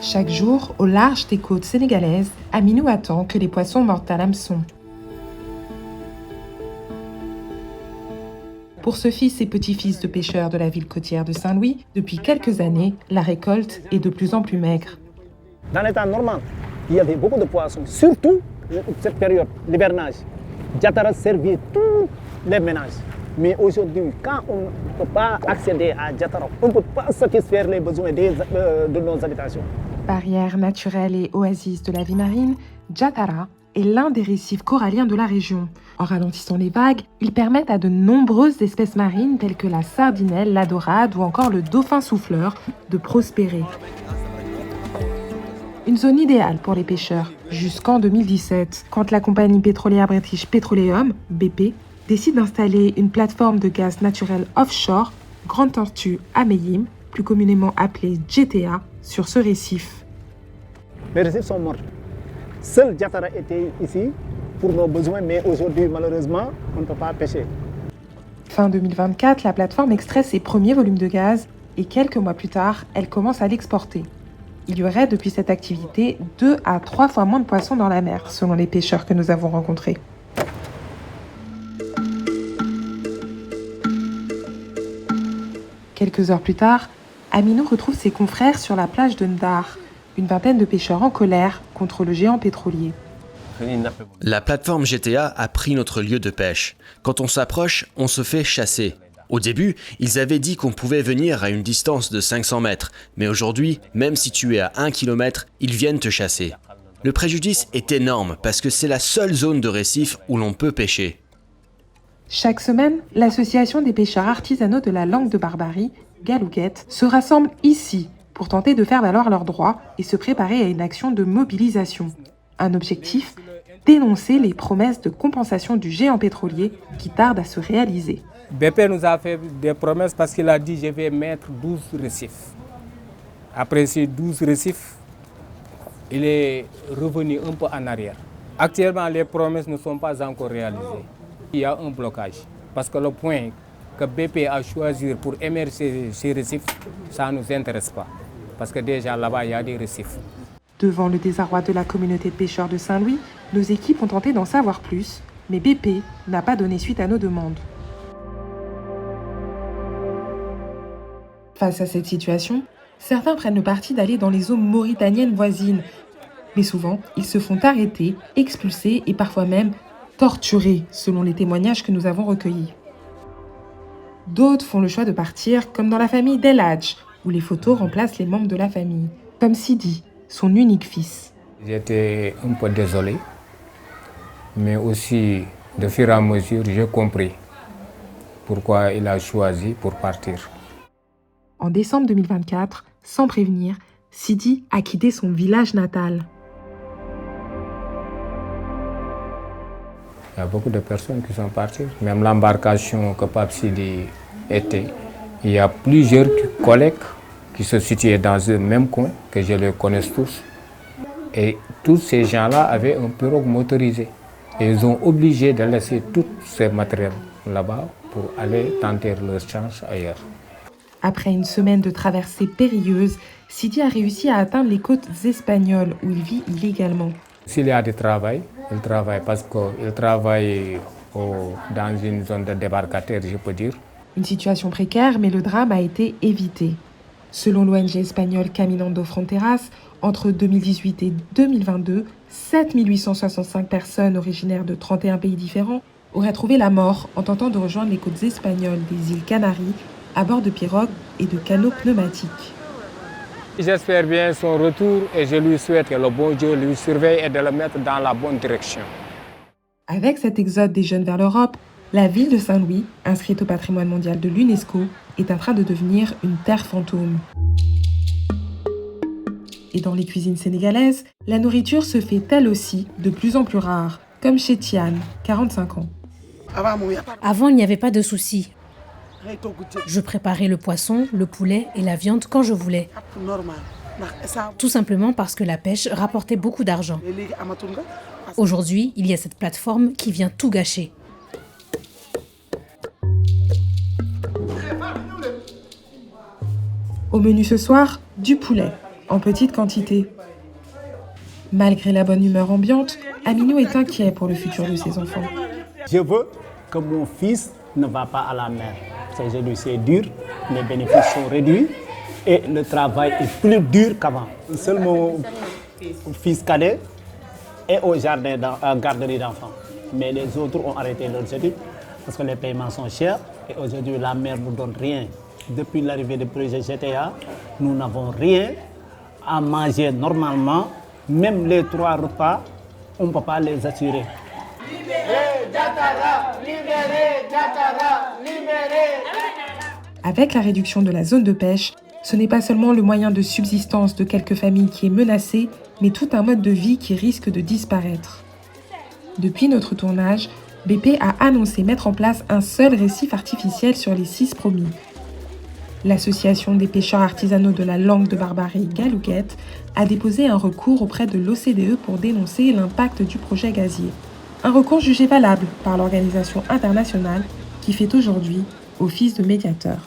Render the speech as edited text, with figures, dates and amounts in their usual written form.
Chaque jour, au large des côtes sénégalaises, Aminou attend que les poissons mordent à l'hameçon. Pour ce fils et petit-fils de pêcheurs de la ville côtière de Saint-Louis, depuis quelques années, la récolte est de plus en plus maigre. Dans l'état normal, il y avait beaucoup de poissons, surtout cette période, l'hivernage. Diatara servait tous les ménages. Mais aujourd'hui, quand on ne peut pas accéder à Diatara, on ne peut pas satisfaire les besoins de nos habitations. Barrière naturelle et oasis de la vie marine, Diatara est l'un des récifs coralliens de la région. En ralentissant les vagues, ils permettent à de nombreuses espèces marines telles que la sardinelle, la dorade ou encore le dauphin souffleur de prospérer. Une zone idéale pour les pêcheurs, jusqu'en 2017, quand la compagnie pétrolière British Petroleum, BP, décide d'installer une plateforme de gaz naturel offshore, Grande Tortue à Meyim, plus communément appelée GTA, sur ce récif. Les récifs sont morts. Seul Diatara était ici pour nos besoins, mais aujourd'hui, malheureusement, on ne peut pas pêcher. Fin 2024, la plateforme extrait ses premiers volumes de gaz et quelques mois plus tard, elle commence à l'exporter. Il y aurait depuis cette activité 2 à 3 fois moins de poissons dans la mer, selon les pêcheurs que nous avons rencontrés. Quelques heures plus tard, Aminou retrouve ses confrères sur la plage de Ndar, une vingtaine de pêcheurs en colère contre le géant pétrolier. La plateforme GTA a pris notre lieu de pêche. Quand on s'approche, on se fait chasser. Au début, ils avaient dit qu'on pouvait venir à une distance de 500 mètres, mais aujourd'hui, même si tu es à 1 km, ils viennent te chasser. Le préjudice est énorme parce que c'est la seule zone de récif où l'on peut pêcher. Chaque semaine, l'association des pêcheurs artisanaux de la langue de Barbarie, Galouguette, se rassemble ici pour tenter de faire valoir leurs droits et se préparer à une action de mobilisation. Un objectif, dénoncer les promesses de compensation du géant pétrolier qui tardent à se réaliser. BP nous a fait des promesses parce qu'il a dit « je vais mettre 12 récifs ». Après ces 12 récifs, il est revenu un peu en arrière. Actuellement, les promesses ne sont pas encore réalisées. Il y a un blocage parce que le point que BP a choisi pour émerger ces récifs, ça ne nous intéresse pas. Parce que déjà là-bas, il y a des récifs. Devant le désarroi de la communauté de pêcheurs de Saint-Louis, nos équipes ont tenté d'en savoir plus, mais BP n'a pas donné suite à nos demandes. Face à cette situation, certains prennent le parti d'aller dans les eaux mauritaniennes voisines. Mais souvent, ils se font arrêter, expulser et parfois même torturer, selon les témoignages que nous avons recueillis. D'autres font le choix de partir, comme dans la famille d'El Hadj, où les photos remplacent les membres de la famille, comme Sidi, son unique fils. J'étais un peu désolé, mais aussi, de fur et à mesure, j'ai compris pourquoi il a choisi pour partir. En décembre 2024, sans prévenir, Sidi a quitté son village natal. Il y a beaucoup de personnes qui sont parties. Même l'embarcation que Pape Sidi était, il y a plusieurs collègues qui se situaient dans le même coin, que je les connais tous. Et tous ces gens-là avaient un pirogue motorisé. Et ils ont obligé de laisser tous ces matériels là-bas pour aller tenter leur chance ailleurs. Après une semaine de traversée périlleuse, Sidi a réussi à atteindre les côtes espagnoles où il vit illégalement. S'il y a du travail, il travaille parce qu'il travaille dans une zone de débarcadère, je peux dire. Une situation précaire, mais le drame a été évité. Selon l'ONG espagnole Caminando Fronteras, entre 2018 et 2022, 7865 personnes originaires de 31 pays différents auraient trouvé la mort en tentant de rejoindre les côtes espagnoles des îles Canaries à bord de pirogues et de canots pneumatiques. J'espère bien son retour et je lui souhaite que le bon Dieu lui surveille et de le mettre dans la bonne direction. Avec cet exode des jeunes vers l'Europe, la ville de Saint-Louis, inscrite au patrimoine mondial de l'UNESCO, est en train de devenir une terre fantôme. Et dans les cuisines sénégalaises, la nourriture se fait elle aussi de plus en plus rare, comme chez Tiane, 45 ans. Avant, il n'y avait pas de souci. Je préparais le poisson, le poulet et la viande quand je voulais. Tout simplement parce que la pêche rapportait beaucoup d'argent. Aujourd'hui, il y a cette plateforme qui vient tout gâcher. Au menu ce soir, du poulet. en petite quantité. Malgré la bonne humeur ambiante, Aminou est inquiet pour le futur de ses enfants. Je veux que mon fils ne va pas à la mer. Aujourd'hui, c'est dur, les bénéfices sont réduits et le travail est plus dur qu'avant. Seul mon fils cadet est au jardin, garderie d'enfants. Mais les autres ont arrêté leurs études parce que les paiements sont chers et aujourd'hui, la mer ne nous donne rien. Depuis l'arrivée du projet GTA, nous n'avons rien à manger normalement. Même les 3 repas, on ne peut pas les assurer. Avec la réduction de la zone de pêche, ce n'est pas seulement le moyen de subsistance de quelques familles qui est menacé, mais tout un mode de vie qui risque de disparaître. Depuis notre tournage, BP a annoncé mettre en place un seul récif artificiel sur les 6 promis. L'Association des pêcheurs artisanaux de la langue de Barbarie, Galouguette, a déposé un recours auprès de l'OCDE pour dénoncer l'impact du projet gazier. Un recours jugé valable par l'organisation internationale qui fait aujourd'hui office de médiateur.